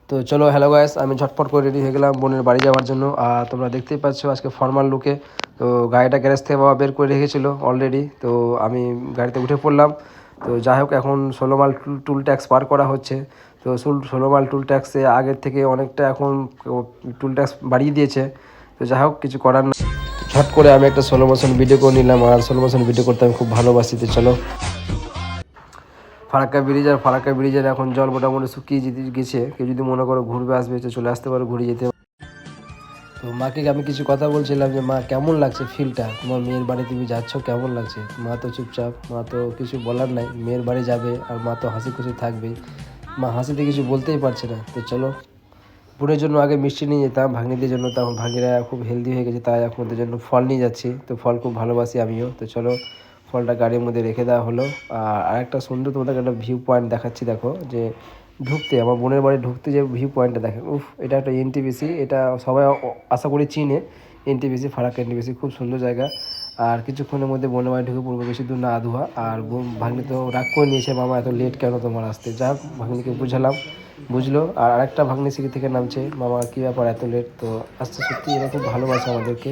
তো চলো hello guys, আমি ঝটপট করে রেডি হয়ে গেলাম বোনের বাড়ি যাওয়ার জন্য। আর তোমরা দেখতেই পাচ্ছ আজকে ফর্মাল লুকে। তো গাড়িটা গ্যারেজ থেকে বাবা বের করে রেখেছিলো অলরেডি, তো আমি গাড়িতে উঠে পড়লাম। তো যাই হোক, এখন 16 মাইল টুল ট্যাক্স পার করা হচ্ছে। তো 16 মাইল টুল ট্যাক্সে আগের থেকে অনেকটা এখন টুল ট্যাক্স বাড়িয়ে দিয়েছে। তো যাই হোক, কিছু করার না, ঝট করে আমি একটা স্লো মোশন ভিডিও করে নিলাম। আর স্লো মোশন ভিডিও করতে আমি খুব ভালোবাসি। তো চলো, ফারাক্কা ব্রিজের এখন জল মোটামুটি শুকিয়ে গেছে। কেউ যদি মনে করো ঘুরবে আসবে, তো চলে আসতে পারো, ঘুরে যেতে। তো মাকে আমি কিছু কথা বলছিলাম যে মা কেমন লাগছে ফিলটা, তোমার মেয়ের বাড়ি তুমি যাচ্ছ কেমন লাগছে। মা তো চুপচাপ, মা তো কিছু বলার নাই, মেয়ের বাড়ি যাবে আর মা তো হাসি খুশি থাকবেই। মা হাসিতে কিছু বলতেই পারছে না। তো চলো, বোনের জন্য আগে মিষ্টি নিয়ে যেতাম, ভাগ্নিদের জন্য। তখন ভাগ্নিরা খুব হেলদি হয়ে গেছে, তাই এখন ওদের জন্য ফল নিয়ে যাচ্ছি। তো ফল খুব ভালোবাসি আমিও। তো চলো, ফলটা গাড়ির মধ্যে রেখে দেওয়া হলো। আর আরেকটা সুন্দর তোমাদেরকে একটা ভিউ পয়েন্ট দেখাচ্ছি। দেখো, যে ঢুকতে আমার বোনের বাড়ি ঢুকতে যে ভিউ পয়েন্টটা দেখেন, উফ, এটা একটা এনটিপিসি। এটা সবাই আশা করি চিনে, এনটিপিসি, ফারাক্কা এনটিপিসি, খুব সুন্দর জায়গা। আর কিছুক্ষণের মধ্যে বোনের বাড়ি ঢুকে পড়বো, বেশি দূর না আধুয়া। আর ভাগ্নি তো রাগ করে নিয়েছে, মামা এত লেট কেন তোমার আসতে। যা হোক, ভাগ্নিকে বুঝালাম, বুঝলো। আর আরেকটা ভাগ্নি সিঁড়ি থেকে নামছে, মামা কী ব্যাপার এত লেট। তো আসতে সত্যি এরা খুব ভালোবাসে আমাদেরকে।